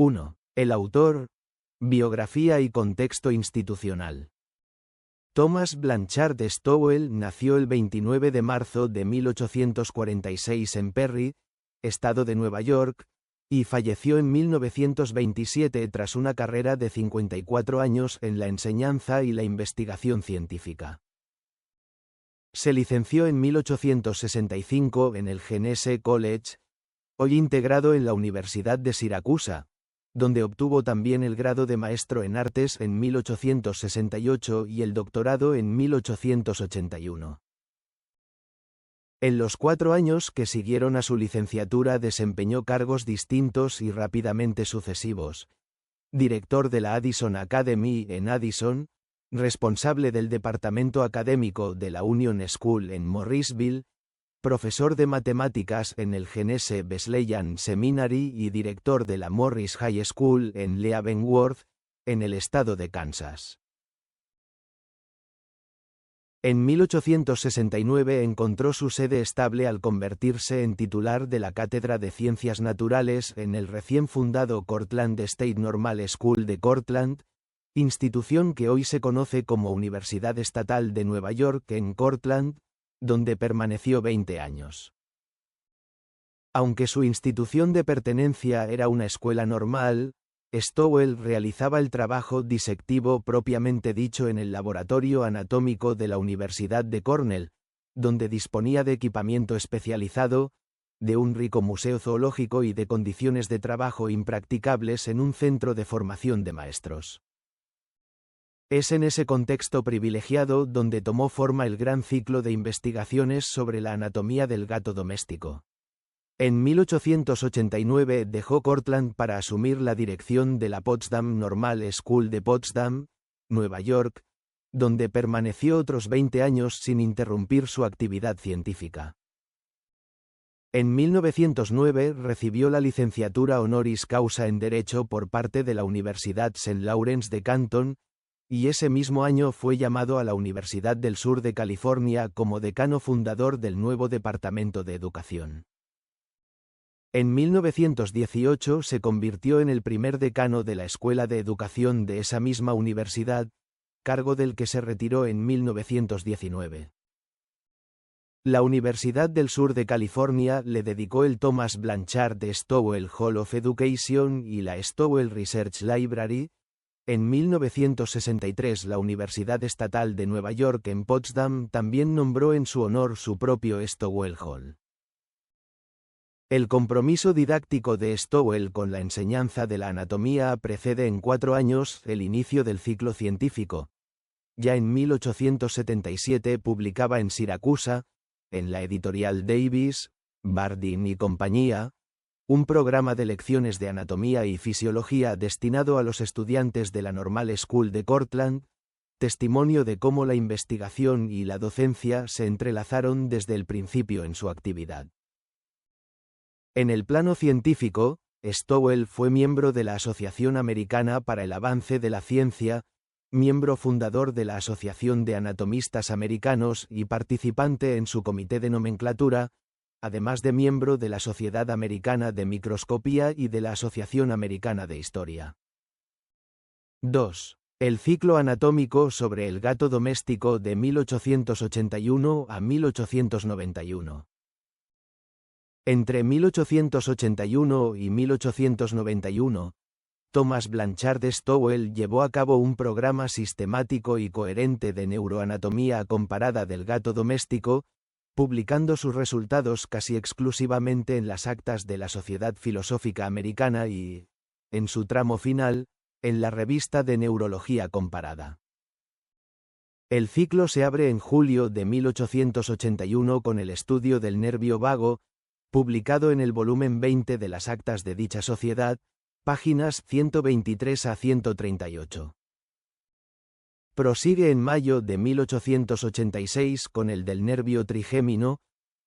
1. El autor, biografía y contexto institucional. Thomas Blanchard Stowell nació el 29 de marzo de 1846 en Perry, estado de Nueva York, y falleció en 1927 tras una carrera de 54 años en la enseñanza y la investigación científica. Se licenció en 1865 en el Genesee College, hoy integrado en la Universidad de Siracusa, donde obtuvo también el grado de maestro en artes en 1868 y el doctorado en 1881. En los 4 años que siguieron a su licenciatura desempeñó cargos distintos y rápidamente sucesivos: director de la Addison Academy en Addison, responsable del departamento académico de la Union School en Morrisville, profesor de matemáticas en el Genesee Wesleyan Seminary y director de la Morris High School en Leavenworth, en el estado de Kansas. En 1869 encontró su sede estable al convertirse en titular de la Cátedra de Ciencias Naturales en el recién fundado Cortland State Normal School de Cortland, institución que hoy se conoce como Universidad Estatal de Nueva York en Cortland, donde permaneció 20 años. Aunque su institución de pertenencia era una escuela normal, Stowell realizaba el trabajo disectivo propiamente dicho en el laboratorio anatómico de la Universidad de Cornell, donde disponía de equipamiento especializado, de un rico museo zoológico y de condiciones de trabajo impracticables en un centro de formación de maestros. Es en ese contexto privilegiado donde tomó forma el gran ciclo de investigaciones sobre la anatomía del gato doméstico. En 1889 dejó Cortland para asumir la dirección de la Potsdam Normal School de Potsdam, Nueva York, donde permaneció otros 20 años sin interrumpir su actividad científica. En 1909 recibió la licenciatura honoris causa en Derecho por parte de la Universidad St. Lawrence de Canton, y ese mismo año fue llamado a la Universidad del Sur de California como decano fundador del nuevo Departamento de Educación. En 1918 se convirtió en el primer decano de la Escuela de Educación de esa misma universidad, cargo del que se retiró en 1919. La Universidad del Sur de California le dedicó el Thomas Blanchard Stowell Hall of Education y la Stowell Research Library. En 1963 la Universidad Estatal de Nueva York en Potsdam también nombró en su honor su propio Stowell Hall. El compromiso didáctico de Stowell con la enseñanza de la anatomía precede en 4 años el inicio del ciclo científico. Ya en 1877 publicaba en Siracusa, en la editorial Davis, Bardeen y compañía, un programa de lecciones de anatomía y fisiología destinado a los estudiantes de la Normal School de Cortland, testimonio de cómo la investigación y la docencia se entrelazaron desde el principio en su actividad. En el plano científico, Stowell fue miembro de la Asociación Americana para el Avance de la Ciencia, miembro fundador de la Asociación de Anatomistas Americanos y participante en su comité de nomenclatura, además de miembro de la Sociedad Americana de Microscopía y de la Asociación Americana de Historia. 2. El ciclo anatómico sobre el gato doméstico de 1881 a 1891. Entre 1881 y 1891, Thomas Blanchard Stowell llevó a cabo un programa sistemático y coherente de neuroanatomía comparada del gato doméstico, publicando sus resultados casi exclusivamente en las actas de la Sociedad Filosófica Americana y, en su tramo final, en la Revista de Neurología Comparada. El ciclo se abre en julio de 1881 con el estudio del nervio vago, publicado en el volumen 20 de las actas de dicha sociedad, páginas 123 a 138. Prosigue en mayo de 1886 con el del nervio trigémino,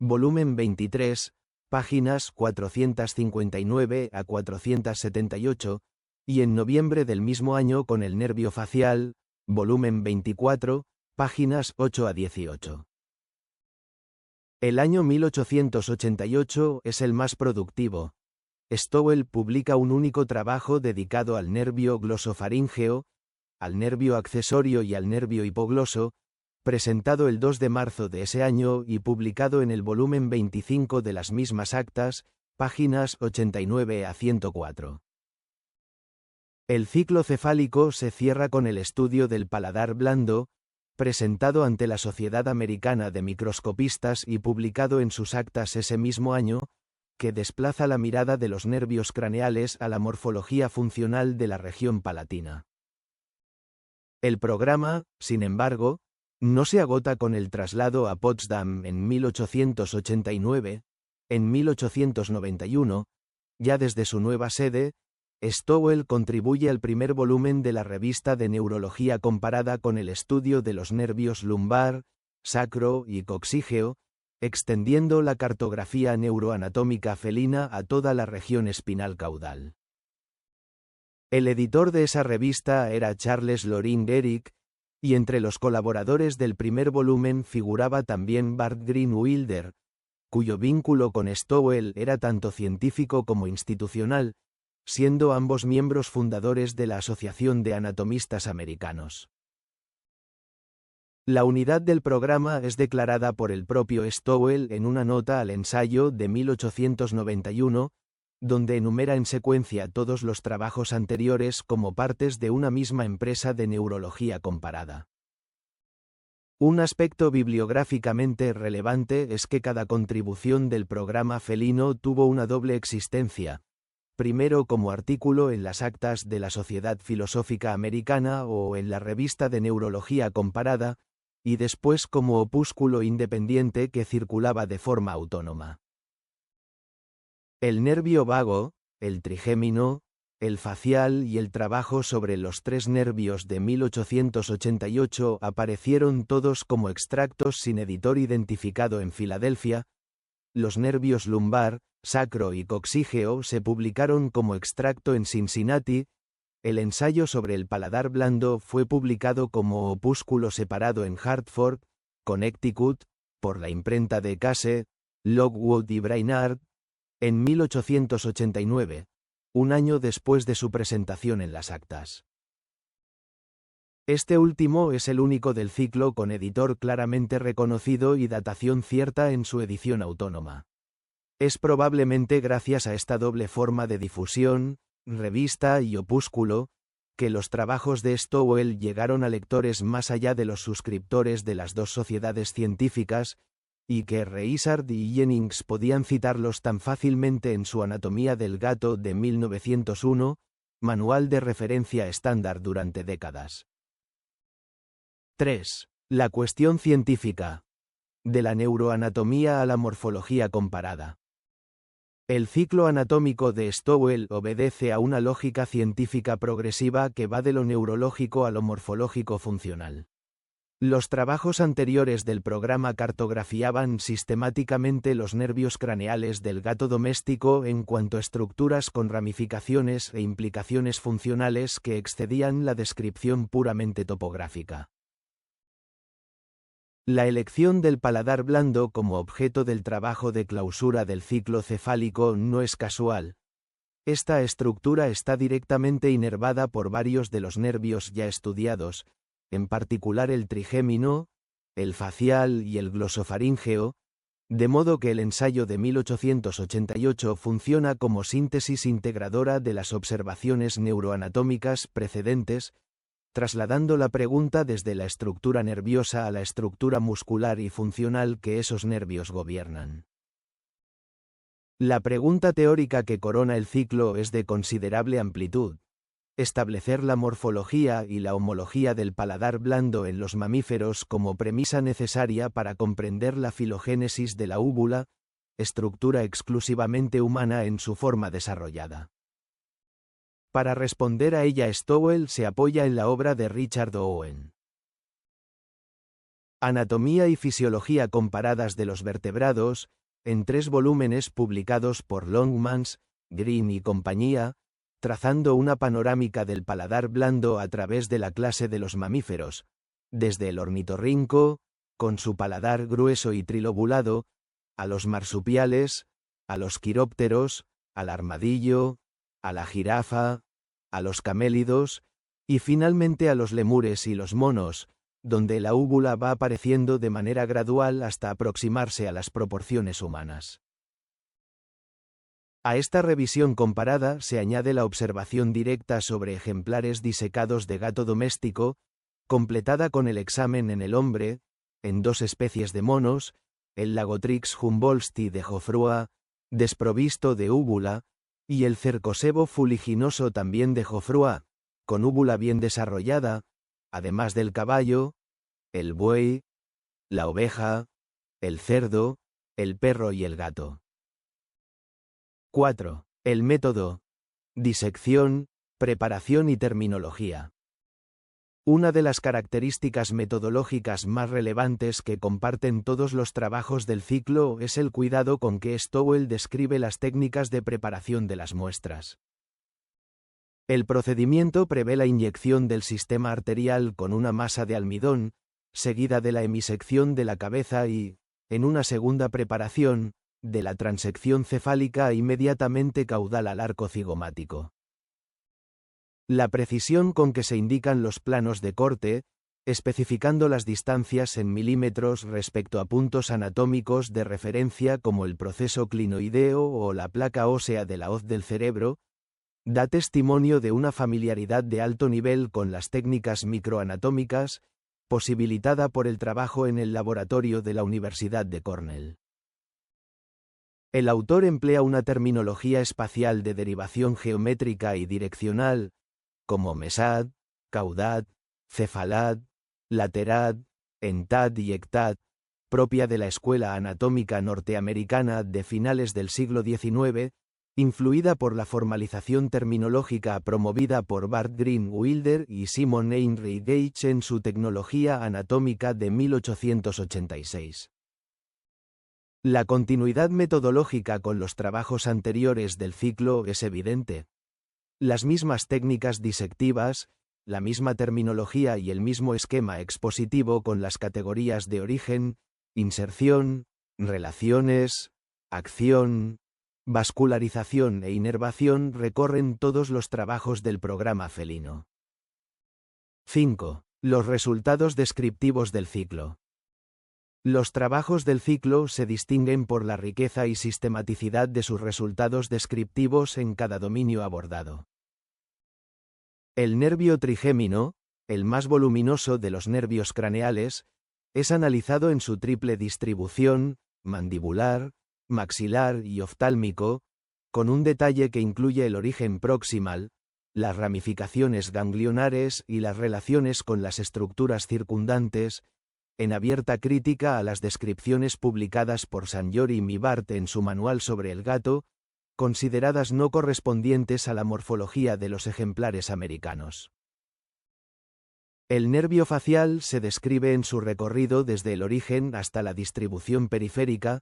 volumen 23, páginas 459 a 478, y en noviembre del mismo año con el nervio facial, volumen 24, páginas 8 a 18. El año 1888 es el más productivo, Stowell publica un único trabajo dedicado al nervio glosofaríngeo, al nervio accesorio y al nervio hipogloso, presentado el 2 de marzo de ese año y publicado en el volumen 25 de las mismas actas, páginas 89 a 104. El ciclo cefálico se cierra con el estudio del paladar blando, presentado ante la Sociedad Americana de Microscopistas y publicado en sus actas ese mismo año, que desplaza la mirada de los nervios craneales a la morfología funcional de la región palatina. El programa, sin embargo, no se agota con el traslado a Potsdam en 1889. En 1891, ya desde su nueva sede, Stowell contribuye al primer volumen de la revista de neurología comparada con el estudio de los nervios lumbar, sacro y coxígeo, extendiendo la cartografía neuroanatómica felina a toda la región espinal caudal. El editor de esa revista era Charles Loring Eric, y entre los colaboradores del primer volumen figuraba también Bart Green Wilder, cuyo vínculo con Stowell era tanto científico como institucional, siendo ambos miembros fundadores de la Asociación de Anatomistas Americanos. La unidad del programa es declarada por el propio Stowell en una nota al ensayo de 1891, donde enumera en secuencia todos los trabajos anteriores como partes de una misma empresa de neurología comparada. Un aspecto bibliográficamente relevante es que cada contribución del programa felino tuvo una doble existencia, primero como artículo en las actas de la Sociedad Filosófica Americana o en la Revista de Neurología Comparada, y después como opúsculo independiente que circulaba de forma autónoma. El nervio vago, el trigémino, el facial y el trabajo sobre los tres nervios de 1888 aparecieron todos como extractos sin editor identificado en Filadelfia. Los nervios lumbar, sacro y coxígeo se publicaron como extracto en Cincinnati. El ensayo sobre el paladar blando fue publicado como opúsculo separado en Hartford, Connecticut, por la imprenta de Case, Lockwood y Brainard, en 1889, un año después de su presentación en las actas. Este último es el único del ciclo con editor claramente reconocido y datación cierta en su edición autónoma. Es probablemente gracias a esta doble forma de difusión, revista y opúsculo, que los trabajos de Stowell llegaron a lectores más allá de los suscriptores de las dos sociedades científicas, y que Reisard y Jennings podían citarlos tan fácilmente en su Anatomía del gato de 1901, manual de referencia estándar durante décadas. 3. La cuestión científica. De la neuroanatomía a la morfología comparada. El ciclo anatómico de Stowell obedece a una lógica científica progresiva que va de lo neurológico a lo morfológico funcional. Los trabajos anteriores del programa cartografiaban sistemáticamente los nervios craneales del gato doméstico en cuanto a estructuras con ramificaciones e implicaciones funcionales que excedían la descripción puramente topográfica. La elección del paladar blando como objeto del trabajo de clausura del ciclo cefálico no es casual. Esta estructura está directamente inervada por varios de los nervios ya estudiados, en particular el trigémino, el facial y el glosofaríngeo, de modo que el ensayo de 1888 funciona como síntesis integradora de las observaciones neuroanatómicas precedentes, trasladando la pregunta desde la estructura nerviosa a la estructura muscular y funcional que esos nervios gobiernan. La pregunta teórica que corona el ciclo es de considerable amplitud. Establecer la morfología y la homología del paladar blando en los mamíferos como premisa necesaria para comprender la filogénesis de la úvula, estructura exclusivamente humana en su forma desarrollada. Para responder a ella Stowell se apoya en la obra de Richard Owen. Anatomía y fisiología comparadas de los vertebrados, en 3 volúmenes publicados por Longmans, Green y compañía, trazando una panorámica del paladar blando a través de la clase de los mamíferos, desde el ornitorrinco, con su paladar grueso y trilobulado, a los marsupiales, a los quirópteros, al armadillo, a la jirafa, a los camélidos, y finalmente a los lemures y los monos, donde la úvula va apareciendo de manera gradual hasta aproximarse a las proporciones humanas. A esta revisión comparada se añade la observación directa sobre ejemplares disecados de gato doméstico, completada con el examen en el hombre, en 2 especies de monos, el Lagotrix humboldti de Jofrua, desprovisto de úvula, y el Cercosebo fuliginoso también de Jofrua, con úvula bien desarrollada, además del caballo, el buey, la oveja, el cerdo, el perro y el gato. 4. El método. Disección, preparación y terminología. Una de las características metodológicas más relevantes que comparten todos los trabajos del ciclo es el cuidado con que Stowell describe las técnicas de preparación de las muestras. El procedimiento prevé la inyección del sistema arterial con una masa de almidón, seguida de la hemisección de la cabeza y, en una segunda preparación, de la transección cefálica inmediatamente caudal al arco cigomático. La precisión con que se indican los planos de corte, especificando las distancias en milímetros respecto a puntos anatómicos de referencia como el proceso clinoideo o la placa ósea de la hoz del cerebro, da testimonio de una familiaridad de alto nivel con las técnicas microanatómicas, posibilitada por el trabajo en el laboratorio de la Universidad de Cornell. El autor emplea una terminología espacial de derivación geométrica y direccional, como mesad, caudad, cefalad, laterad, entad y ectad, propia de la escuela anatómica norteamericana de finales del siglo XIX, influida por la formalización terminológica promovida por Bart Green Wilder y Simon Heinrich Gage en su Tecnología Anatómica de 1886. La continuidad metodológica con los trabajos anteriores del ciclo es evidente. Las mismas técnicas disectivas, la misma terminología y el mismo esquema expositivo con las categorías de origen, inserción, relaciones, acción, vascularización e inervación recorren todos los trabajos del programa felino. 5. Los resultados descriptivos del ciclo. Los trabajos del ciclo se distinguen por la riqueza y sistematicidad de sus resultados descriptivos en cada dominio abordado. El nervio trigémino, el más voluminoso de los nervios craneales, es analizado en su triple distribución, mandibular, maxilar y oftálmico, con un detalle que incluye el origen proximal, las ramificaciones ganglionares y las relaciones con las estructuras circundantes, en abierta crítica a las descripciones publicadas por Sanyorim y Bart en su manual sobre el gato, consideradas no correspondientes a la morfología de los ejemplares americanos. El nervio facial se describe en su recorrido desde el origen hasta la distribución periférica,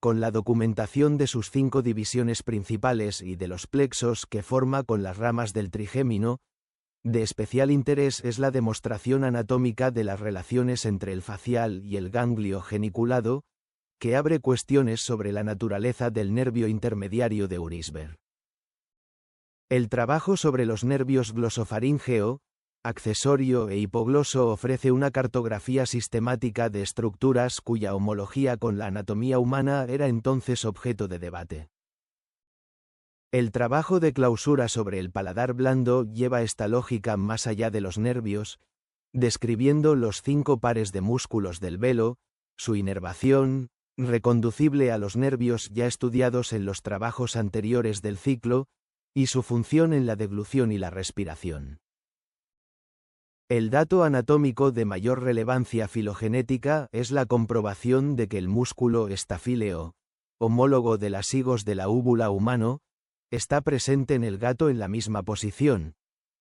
con la documentación de sus 5 divisiones principales y de los plexos que forma con las ramas del trigémino. De especial interés es la demostración anatómica de las relaciones entre el facial y el ganglio geniculado, que abre cuestiones sobre la naturaleza del nervio intermediario de Urisberg. El trabajo sobre los nervios glosofaríngeo, accesorio e hipogloso ofrece una cartografía sistemática de estructuras cuya homología con la anatomía humana era entonces objeto de debate. El trabajo de clausura sobre el paladar blando lleva esta lógica más allá de los nervios, describiendo los 5 pares de músculos del velo, su inervación, reconducible a los nervios ya estudiados en los trabajos anteriores del ciclo, y su función en la deglución y la respiración. El dato anatómico de mayor relevancia filogenética es la comprobación de que el músculo estafíleo, homólogo de las higos de la úvula humano, está presente en el gato en la misma posición,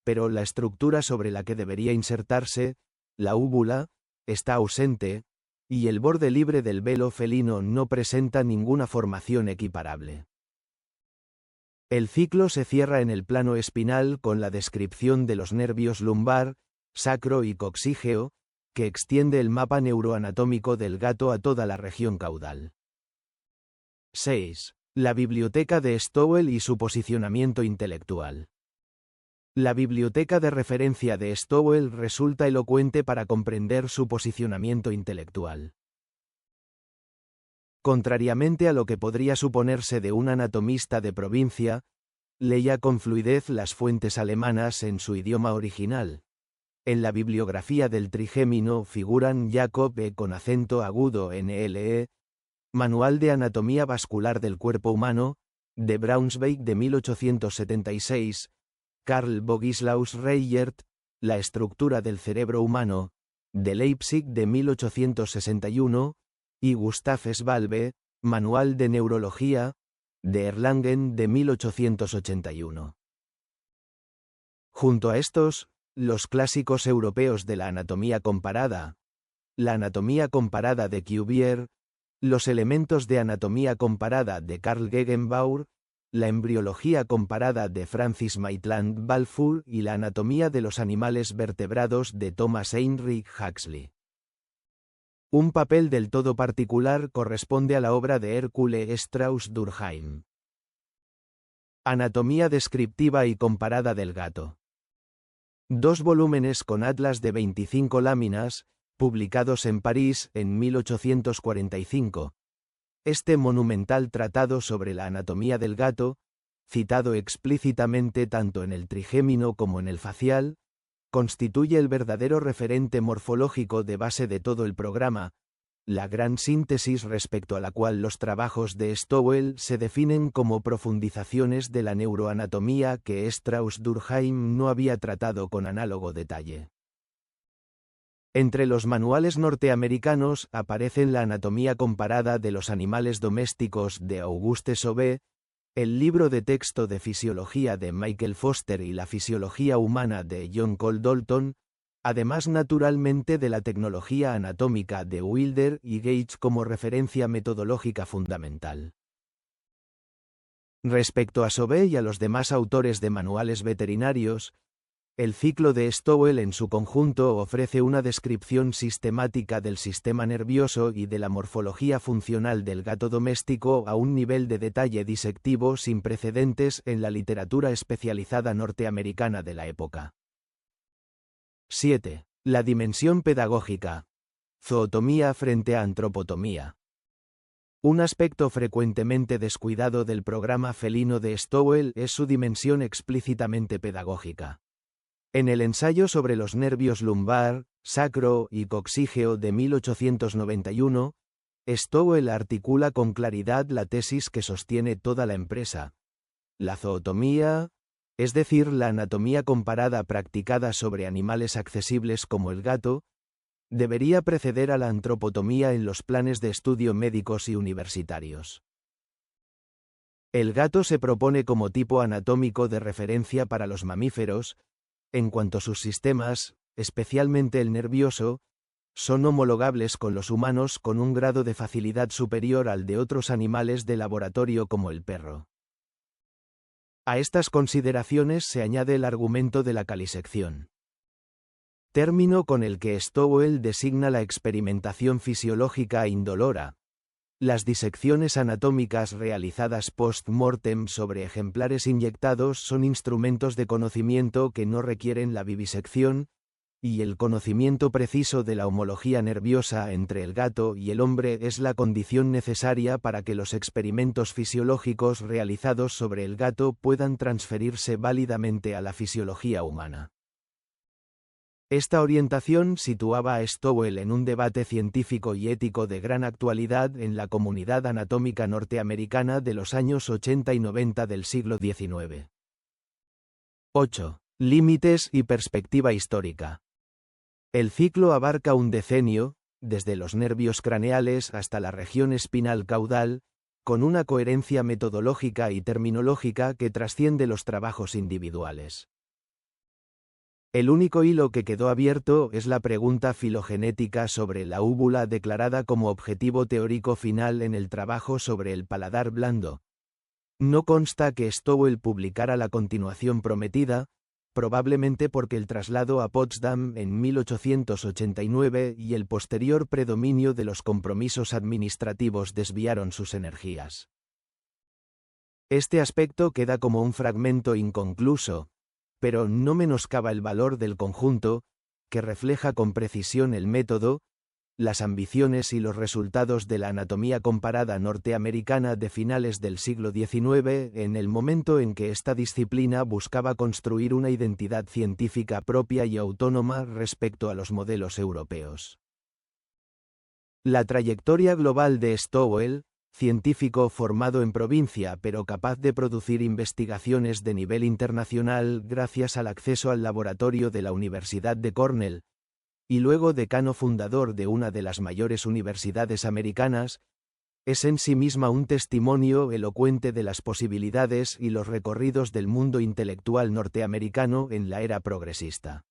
pero la estructura sobre la que debería insertarse, la úvula, está ausente, y el borde libre del velo felino no presenta ninguna formación equiparable. El ciclo se cierra en el plano espinal con la descripción de los nervios lumbar, sacro y coxígeo, que extiende el mapa neuroanatómico del gato a toda la región caudal. 6. La biblioteca de Stowell y su posicionamiento intelectual. La biblioteca de referencia de Stowell resulta elocuente para comprender su posicionamiento intelectual. Contrariamente a lo que podría suponerse de un anatomista de provincia, leía con fluidez las fuentes alemanas en su idioma original. En la bibliografía del trigémino figuran Jacob E. con acento agudo NLE, Manual de Anatomía Vascular del Cuerpo Humano, de Braunschweig de 1876, Carl Bogislaus Reichert, La estructura del cerebro humano, de Leipzig de 1861, y Gustav Schwalbe, Manual de Neurología, de Erlangen de 1881. Junto a estos, los clásicos europeos de la anatomía comparada, la anatomía comparada de Cuvier, los elementos de anatomía comparada de Carl Gegenbaur, la embriología comparada de Francis Maitland Balfour y la anatomía de los animales vertebrados de Thomas Heinrich Huxley. Un papel del todo particular corresponde a la obra de Hercule Strauss Durkheim. Anatomía descriptiva y comparada del gato. 2 volúmenes con atlas de 25 láminas, publicados en París en 1845. Este monumental tratado sobre la anatomía del gato, citado explícitamente tanto en el trigémino como en el facial, constituye el verdadero referente morfológico de base de todo el programa, la gran síntesis respecto a la cual los trabajos de Stowell se definen como profundizaciones de la neuroanatomía que Strauss-Durkheim no había tratado con análogo detalle. Entre los manuales norteamericanos aparecen la anatomía comparada de los animales domésticos de Auguste Sauvé, el libro de texto de fisiología de Michael Foster y la fisiología humana de John Cole Dalton, además naturalmente de la tecnología anatómica de Wilder y Gage como referencia metodológica fundamental. Respecto a Sauvé y a los demás autores de manuales veterinarios, el ciclo de Stowell en su conjunto ofrece una descripción sistemática del sistema nervioso y de la morfología funcional del gato doméstico a un nivel de detalle disectivo sin precedentes en la literatura especializada norteamericana de la época. 7. La dimensión pedagógica. Zootomía frente a antropotomía. Un aspecto frecuentemente descuidado del programa felino de Stowell es su dimensión explícitamente pedagógica. En el ensayo sobre los nervios lumbar, sacro y coxígeo de 1891, Stowell articula con claridad la tesis que sostiene toda la empresa. La zootomía, es decir, la anatomía comparada practicada sobre animales accesibles como el gato, debería preceder a la antropotomía en los planes de estudio médicos y universitarios. El gato se propone como tipo anatómico de referencia para los mamíferos, en cuanto sus sistemas, especialmente el nervioso, son homologables con los humanos con un grado de facilidad superior al de otros animales de laboratorio como el perro. A estas consideraciones se añade el argumento de la calisección, término con el que Stowell designa la experimentación fisiológica indolora. Las disecciones anatómicas realizadas post-mortem sobre ejemplares inyectados son instrumentos de conocimiento que no requieren la vivisección, y el conocimiento preciso de la homología nerviosa entre el gato y el hombre es la condición necesaria para que los experimentos fisiológicos realizados sobre el gato puedan transferirse válidamente a la fisiología humana. Esta orientación situaba a Stowell en un debate científico y ético de gran actualidad en la comunidad anatómica norteamericana de los años 80 y 90 del siglo XIX. 8. Límites y perspectiva histórica. El ciclo abarca un decenio, desde los nervios craneales hasta la región espinal caudal, con una coherencia metodológica y terminológica que trasciende los trabajos individuales. El único hilo que quedó abierto es la pregunta filogenética sobre la úvula declarada como objetivo teórico final en el trabajo sobre el paladar blando. No consta que Stowell publicara la continuación prometida, probablemente porque el traslado a Potsdam en 1889 y el posterior predominio de los compromisos administrativos desviaron sus energías. Este aspecto queda como un fragmento inconcluso, pero no menoscaba el valor del conjunto, que refleja con precisión el método, las ambiciones y los resultados de la anatomía comparada norteamericana de finales del siglo XIX, en el momento en que esta disciplina buscaba construir una identidad científica propia y autónoma respecto a los modelos europeos. La trayectoria global de Stowell, científico formado en provincia pero capaz de producir investigaciones de nivel internacional gracias al acceso al laboratorio de la Universidad de Cornell, y luego decano fundador de una de las mayores universidades americanas, es en sí misma un testimonio elocuente de las posibilidades y los recorridos del mundo intelectual norteamericano en la era progresista.